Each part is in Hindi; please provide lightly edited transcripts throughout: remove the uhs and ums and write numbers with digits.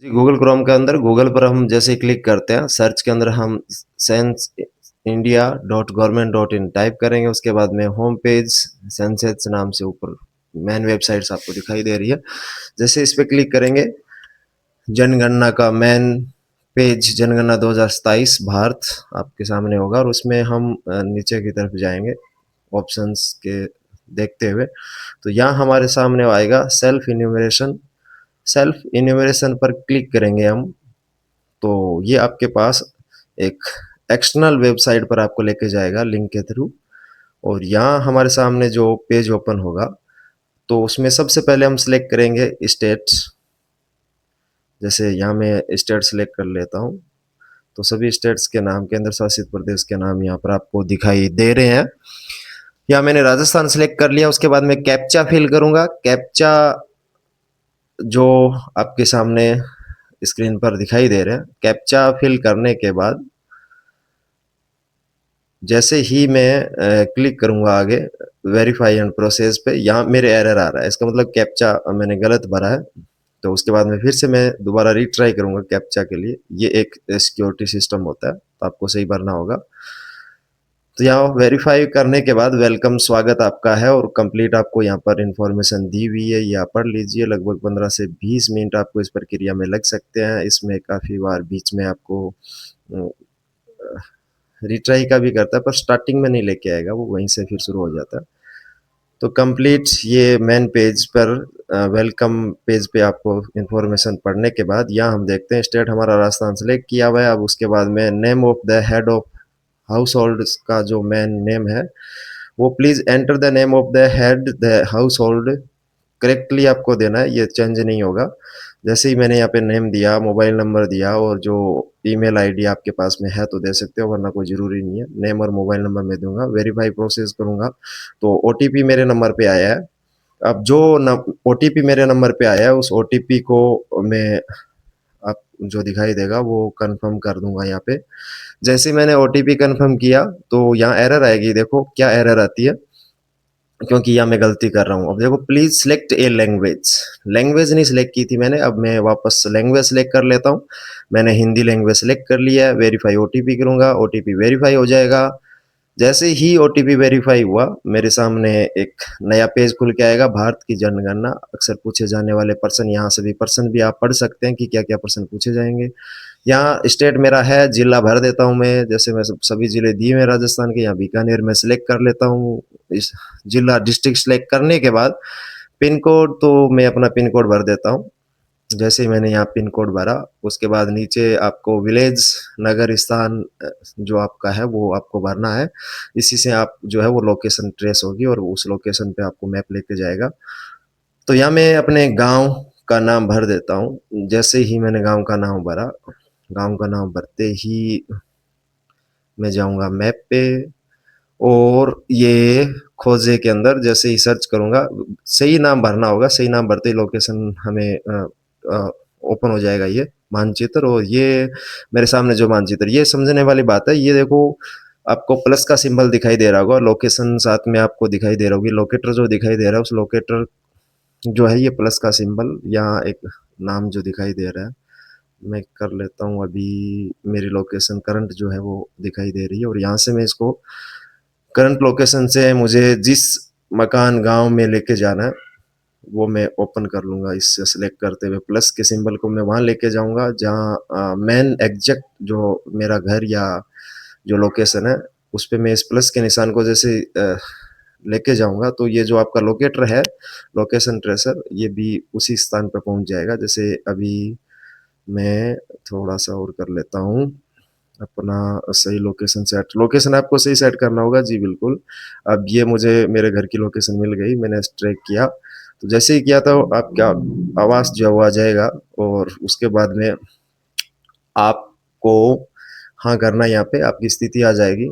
जी, गूगल क्रोम के अंदर गूगल पर हम जैसे ही क्लिक करते हैं, सर्च के अंदर हम sense India dot government dot in type करेंगे, उसके बाद में होम पेज सेंसस नाम से ऊपर मेन वेबसाइट्स आपको दिखाई दे रही है। जैसे इस पे क्लिक करेंगे, जनगणना का मेन पेज जनगणना 2027 भारत आपके सामने होगा और उसमें हम नीचे की तरफ जाएंगे ऑप्शंस के देखते हुए। तो यहाँ हमारे सामने आएगा सेल्फ इन्यूमरेशन। सेल्फ इन्यूमरेशन पर क्लिक करेंगे हम, तो ये आपके पास एक एक्सटर्नल वेबसाइट पर आपको लेके जाएगा लिंक के थ्रू। और यहाँ हमारे सामने जो पेज ओपन होगा, तो उसमें सबसे पहले हम सिलेक्ट करेंगे स्टेट्स। जैसे यहाँ मैं स्टेट सिलेक्ट कर लेता हूँ, तो सभी स्टेट्स के नाम, केंद्र शासित प्रदेश के नाम यहाँ पर आपको दिखाई दे रहे हैं। यहाँ मैंने राजस्थान सिलेक्ट कर लिया। उसके बाद मैं कैप्चा फिल करूंगा। कैप्चा जो आपके सामने स्क्रीन पर दिखाई दे रहे हैं, कैप्चा फिल करने के बाद जैसे ही मैं क्लिक करूंगा आगे वेरीफाई एंड प्रोसेस पे, यहाँ मेरे एरर आ रहा है। इसका मतलब कैप्चा मैंने गलत भरा है। तो उसके बाद में फिर से मैं दोबारा रीट्राई करूंगा कैप्चा के लिए। ये एक सिक्योरिटी सिस्टम होता है, तो आपको सही भरना होगा। तो यहाँ वेरीफाई करने के बाद वेलकम, स्वागत आपका है और कंप्लीट आपको यहाँ पर इंफॉर्मेशन दी हुई है, ये आप पढ़ लीजिए। लगभग 15 से 20 मिनट आपको इस प्रक्रिया में लग सकते हैं। इसमें काफ़ी बार बीच में आपको रिट्राई का भी करता है, पर स्टार्टिंग में नहीं लेके आएगा, वो वहीं से फिर शुरू हो जाता है। तो कंप्लीट ये मेन पेज पर वेलकम पेज पे आपको इंफॉर्मेशन पढ़ने के बाद यहाँ हम देखते हैं स्टेट हमारा राजस्थान सेलेक्ट किया हुआ है। अब उसके बाद में name of the head of house hold का जो मेन नेम है, वो please enter the name of the head the house hold correctly आपको देना है, ये चेंज नहीं होगा। जैसे ही मैंने यहाँ पे नेम दिया, मोबाइल नंबर दिया और जो ईमेल आईडी आपके पास में है तो दे सकते हो, वरना कोई ज़रूरी नहीं है। नेम और मोबाइल नंबर मैं दूंगा, वेरीफाई प्रोसेस करूंगा। तो ओटीपी मेरे नंबर पे आया है। अब जो ओटीपी मेरे नंबर पे आया है, उस ओटीपी को मैं आप जो दिखाई देगा वो कंफर्म कर दूंगा यहाँ पे। जैसे ही मैंने ओटीपी कंफर्म किया, तो यहाँ एरर आएगी। देखो क्या एरर आती है, क्योंकि यहाँ मैं गलती कर रहा हूँ। अब देखो, please select a language. Language नहीं सिलेक्ट की थी मैंने, अब मैं वापस लैंग्वेज सिलेक्ट कर लेता हूँ। मैंने हिंदी लैंग्वेज सिलेक्ट कर लिया है। वेरीफाई ओटीपी करूंगा, ओटीपी वेरीफाई हो जाएगा। जैसे ही ओटीपी वेरीफाई हुआ, मेरे सामने एक नया पेज खुल के आएगा, भारत की जनगणना अक्सर पूछे जाने वाले प्रश्न। यहाँ सभी प्रश्न भी आप पढ़ सकते हैं कि क्या क्या प्रश्न पूछे जाएंगे। यहाँ स्टेट मेरा है, जिला भर देता हूँ मैं। जैसे मैं सभी जिले दिए हैं राजस्थान के, यहाँ बीकानेर में सिलेक्ट कर लेता हूँ। इस जिला डिस्ट्रिक्ट सिलेक्ट करने के बाद पिन कोड, तो मैं अपना पिन कोड भर देता हूँ। जैसे ही मैंने यहाँ पिन कोड भरा, उसके बाद नीचे आपको विलेज, नगर, स्थान जो आपका है वो आपको भरना है। इसी से आप जो है वो लोकेशन ट्रेस होगी और उस लोकेशन पे आपको मैप लेके जाएगा। तो यहाँ मैं अपने गांव का नाम भर देता हूँ। जैसे ही मैंने गांव का नाम भरा, गांव का नाम भरते ही मैं जाऊंगा मैप पे और ये खोजे के अंदर जैसे ही सर्च करूंगा, सही नाम भरना होगा। सही नाम भरते ही लोकेशन हमें ओपन हो जाएगा ये मानचित्र। और ये मेरे सामने जो मानचित्र, ये समझने वाली बात है। ये देखो, आपको प्लस का सिंबल दिखाई दे रहा होगा, लोकेशन साथ में आपको दिखाई दे रहा होगी। लोकेटर जो दिखाई दे रहा है, उस लोकेटर जो है ये प्लस का सिंबल, यहाँ एक नाम जो दिखाई दे रहा है, मैं कर लेता हूँ। अभी मेरी लोकेशन करंट जो है वो दिखाई दे रही है, और यहाँ से मैं इसको करंट लोकेशन से मुझे जिस मकान गांव में लेके जाना है वो मैं ओपन कर लूंगा। इससे सिलेक्ट करते हुए प्लस के सिंबल को मैं वहां लेके जाऊंगा जहां मेन एग्जैक्ट जो मेरा घर या जो लोकेशन है, उस पे मैं इस प्लस के निशान को जैसे लेके जाऊंगा, तो ये जो आपका लोकेटर है, लोकेशन ट्रेसर, ये भी उसी स्थान पर पहुंच जाएगा। जैसे अभी मैं थोड़ा सा और कर लेता हूँ अपना सही लोकेशन सेट। लोकेशन आपको सही सेट करना होगा जी, बिल्कुल। अब ये मुझे मेरे घर की लोकेशन मिल गई, मैंने ट्रैक किया। तो जैसे ही किया तो आपका आवास जो हुआ जाएगा, और उसके बाद में आपको हाँ करना, यहाँ पे आपकी स्थिति आ जाएगी,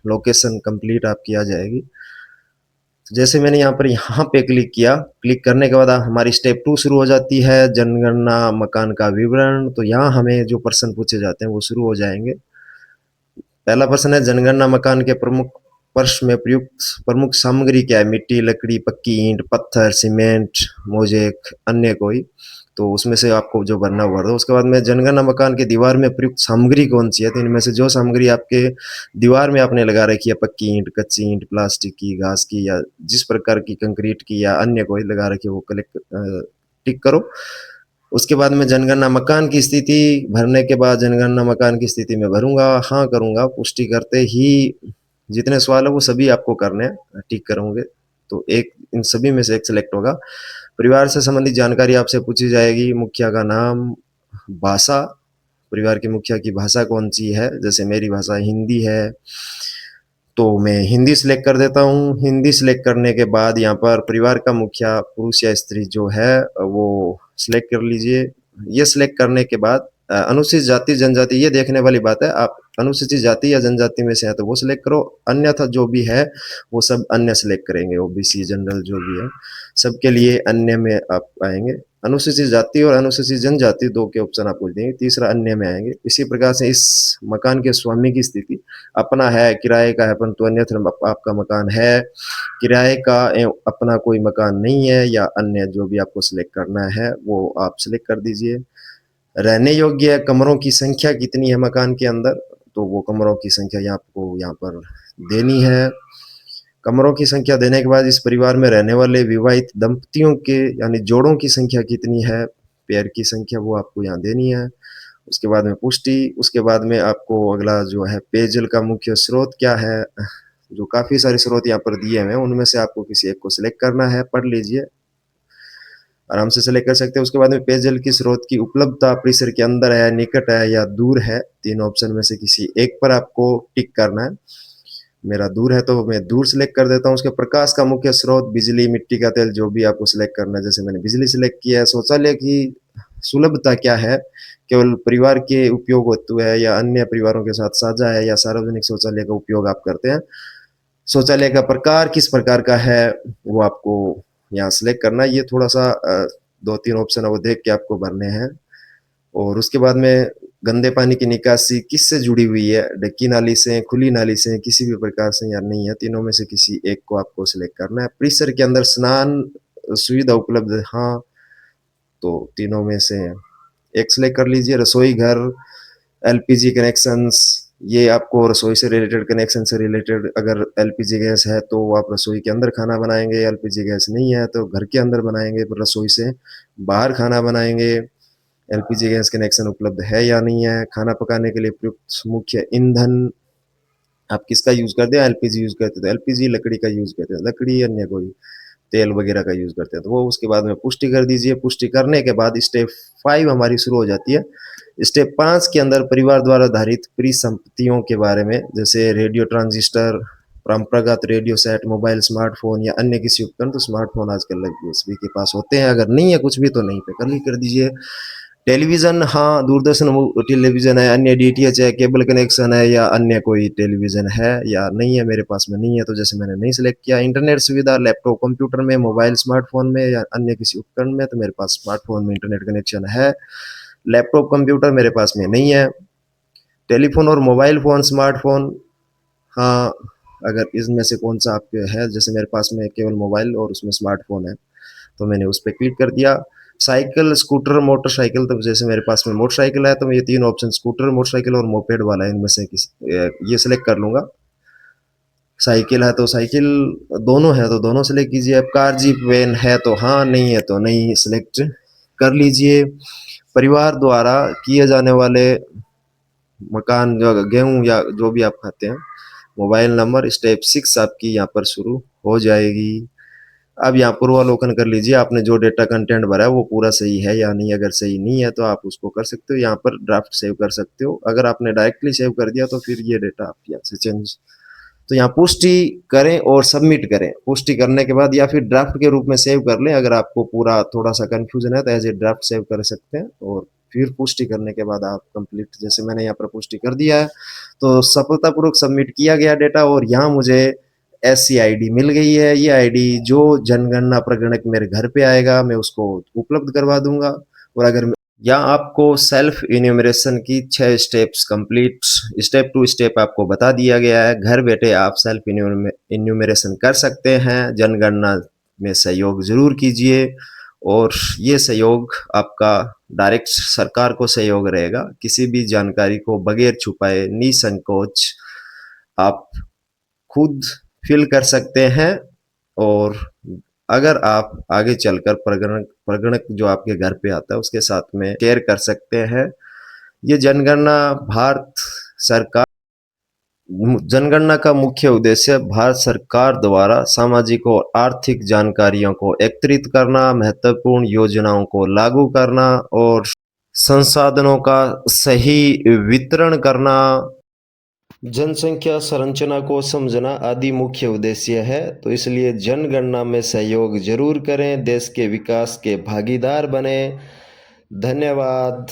लोकेशन कंप्लीट आपकी आ जाएगी। तो जैसे मैंने यहाँ पे क्लिक किया, क्लिक करने के बाद हमारी स्टेप 2 शुरू हो जाती है, जनगणना मकान का विवरण। तो यहाँ हमें जो प्रश्न पूछे जाते हैं वो शुरू हो जाएंगे। पहला प्रश्न है, जनगणना मकान के प्रमुख फर्श में प्रयुक्त प्रमुख सामग्री क्या है? मिट्टी, लकड़ी, पक्की ईंट, पत्थर, सीमेंट, मोजेक, अन्य कोई? तो उसमें से आपको जो भरना भर दो। उसके बाद में जनगणना मकान की दीवार में प्रयुक्त सामग्री कौन सी है, तो इनमें से जो सामग्री आपके दीवार में आपने लगा रखी है, पक्की ईंट, कच्ची ईंट, प्लास्टिक की, घास की, या जिस प्रकार की कंक्रीट की या अन्य कोई लगा रखी है, वो टिक करो। उसके बाद में जनगणना मकान की स्थिति भरने के बाद जनगणना मकान की स्थिति में भरूंगा, हाँ करूंगा। पुष्टि करते ही जितने सवाल है वो सभी आपको करने हैं, टिक करोगे तो एक इन सभी में से एक सिलेक्ट होगा। परिवार से संबंधित जानकारी आपसे पूछी जाएगी। मुखिया का नाम, भाषा, परिवार के मुखिया की भाषा कौन सी है, जैसे मेरी भाषा हिंदी है तो मैं हिंदी सिलेक्ट कर देता हूँ। हिंदी सिलेक्ट करने के बाद यहाँ पर परिवार का मुखिया पुरुष या स्त्री जो है वो सिलेक्ट कर लीजिए। ये सिलेक्ट करने के बाद अनुसूचित जाति जनजाति, ये देखने वाली बात है, आप अनुसूचित जाति या जनजाति में से है तो वो सिलेक्ट करो, अन्यथा जो भी है वो सब अन्य सिलेक्ट करेंगे। ओबीसी जनरल जो भी है सबके लिए अन्य में आप आएंगे। अनुसूचित जाति और अनुसूचित जनजाति दो के ऑप्शन आपको देंगे, तीसरा अन्य में आएंगे। इसी प्रकार से इस मकान के स्वामी की स्थिति अपना है, किराए का है, परंतु अन्यत्र आपका मकान है, किराए का अपना कोई मकान नहीं है, या अन्य जो भी आपको सिलेक्ट करना है वो आप सिलेक्ट कर दीजिए। रहने योग्य कमरों की संख्या कितनी है मकान के अंदर, तो वो कमरों की संख्या आपको यहाँ पर देनी है। कमरों की संख्या देने के बाद इस परिवार में रहने वाले विवाहित दंपतियों के यानी जोड़ों की संख्या कितनी है, पेयर की संख्या, वो आपको यहाँ देनी है। उसके बाद में पुष्टि, उसके बाद में आपको अगला जो है पेयजल का मुख्य स्रोत क्या है, जो काफ़ी सारे स्रोत यहाँ पर दिए हुए हैं उनमें से आपको किसी एक को सिलेक्ट करना है, पढ़ लीजिए, आराम से सिलेक्ट कर सकते हैं। उसके बाद में पेयजल की स्रोत की उपलब्धता परिसर के अंदर है, निकट है या दूर है, तीन ऑप्शन में से किसी एक पर आपको टिक करना है। मेरा दूर है तो मैं दूर सिलेक्ट कर देता हूँ। उसके प्रकाश का मुख्य स्रोत बिजली, मिट्टी का तेल, जो भी आपको सिलेक्ट करना है, जैसे मैंने बिजली सिलेक्ट किया है। शौचालय की सुलभता क्या है, केवल परिवार के उपयोग हेतु है या अन्य परिवारों के साथ साझा है, या सार्वजनिक शौचालय का उपयोग आप करते हैं। शौचालय का प्रकार किस प्रकार का है वो आपको यहाँ सिलेक्ट करना है। ये थोड़ा सा दो तीन ऑप्शन है वो देख के आपको भरने हैं। और उसके बाद में गंदे पानी की निकासी किससे जुड़ी हुई है, ढकी नाली से, खुली नाली से, किसी भी प्रकार से या नहीं है, तीनों में से किसी एक को आपको सिलेक्ट करना है। परिसर के अंदर स्नान सुविधा उपलब्ध है, हाँ, तो तीनों में से एक सिलेक्ट कर लीजिए। रसोई घर, एलपीजी कनेक्शंस, ये आपको रसोई से रिलेटेड, कनेक्शन से रिलेटेड, अगर एलपीजी गैस है तो आप रसोई के अंदर खाना बनाएंगे, एलपीजी गैस नहीं है तो घर के अंदर बनाएंगे, पर रसोई से बाहर खाना बनाएंगे। एलपीजी गैस कनेक्शन उपलब्ध है या नहीं है, खाना पकाने के लिए प्रयुक्त मुख्य ईंधन आप किसका यूज करते हैं, एलपीजी यूज करते हैं तो एलपीजी, लकड़ी का यूज करते हैं लकड़ी, अन्य कोई तेल वगैरह का यूज करते हैं तो वो। उसके बाद में पुष्टि कर दीजिए। पुष्टि करने के बाद स्टेप 5 हमारी शुरू हो जाती है। स्टेप 5 के अंदर परिवार द्वारा धारित परिसंपत्तियों के बारे में, जैसे रेडियो ट्रांजिस्टर, परंपरागत रेडियो सेट, मोबाइल, स्मार्टफोन या अन्य किसी उपकरण, तो स्मार्टफोन आजकल लगभग सभी के पास होते हैं, अगर नहीं है कुछ भी तो नहीं पे कल ही कर दीजिए। टेलीविज़न, हाँ, दूरदर्शन टेलीविज़न है, अन्य डीटीएच है, केबल कनेक्शन है, या अन्य कोई टेलीविज़न है या नहीं है, मेरे पास में नहीं है तो जैसे मैंने नहीं सिलेक्ट किया। इंटरनेट सुविधा लैपटॉप कंप्यूटर में, मोबाइल स्मार्टफोन में या अन्य किसी उपकरण में, तो मेरे पास स्मार्टफोन में इंटरनेट कनेक्शन है, लैपटॉप कंप्यूटर मेरे पास में नहीं है। टेलीफोन और मोबाइल फ़ोन, स्मार्टफोन, हाँ, अगर इसमें से कौन सा आपके है, जैसे मेरे पास में केवल मोबाइल और उसमें स्मार्टफोन है तो मैंने उस पर क्लिक कर दिया। साइकिल, स्कूटर, मोटरसाइकिल, तो जैसे मेरे पास में मोटरसाइकिल है तो मैं ये तीन ऑप्शन स्कूटर, मोटरसाइकिल और मोपेड वाला है, इनमें से किसी ये सिलेक्ट कर लूंगा। साइकिल है तो साइकिल, दोनों है तो दोनों सिलेक्ट कीजिए। अब कार, जीप, वैन है तो हाँ, नहीं है तो नहीं सिलेक्ट कर लीजिए। परिवार द्वारा किए जाने वाले मकान, जो गेहूं या जो भी आप खाते हैं, मोबाइल नंबर, स्टेप 6 आपकी यहाँ पर शुरू हो जाएगी। अब यहाँ पूर्वावलोकन कर लीजिए, आपने जो डेटा कंटेंट भरा है वो पूरा सही है या नहीं। अगर सही नहीं है तो आप उसको कर सकते हो, यहाँ पर ड्राफ्ट सेव कर सकते हो। अगर आपने डायरेक्टली सेव कर दिया तो फिर ये डेटा आप यहाँ से चेंज, तो यहाँ पुष्टि करें और सबमिट करें। पुष्टि करने के बाद या फिर ड्राफ्ट के रूप में सेव कर लें, अगर आपको पूरा थोड़ा सा कंफ्यूजन है तो एज ए ड्राफ्ट सेव कर सकते हैं। और फिर पुष्टि करने के बाद आप कंप्लीट, जैसे मैंने यहाँ पर पुष्टि कर दिया है तो सफलतापूर्वक सबमिट किया गया डेटा, और यहाँ मुझे ऐसी आईडी मिल गई है। ये आईडी जो जनगणना प्रगणक मेरे घर पे आएगा मैं उसको उपलब्ध करवा दूंगा। और अगर यहाँ आपको सेल्फ इन्यूमरेशन की 6 steps complete, step to step आपको बता दिया गया है। घर बैठे आप सेल्फ इन्यूमरेशन कर सकते हैं। जनगणना में सहयोग जरूर कीजिए और ये सहयोग आपका डायरेक्ट सरकार को सहयोग रहेगा। किसी भी जानकारी को बगैर छुपाए निसंकोच आप खुद फिल कर सकते हैं और अगर आप आगे चलकर प्रगणक जो आपके घर पे आता है उसके साथ में शेयर कर सकते हैं। ये जनगणना का मुख्य उद्देश्य भारत सरकार द्वारा सामाजिक और आर्थिक जानकारियों को एकत्रित करना, महत्वपूर्ण योजनाओं को लागू करना और संसाधनों का सही वितरण करना, जनसंख्या संरचना को समझना आदि मुख्य उद्देश्य है। तो इसलिए जनगणना में सहयोग जरूर करें, देश के विकास के भागीदार बने। धन्यवाद।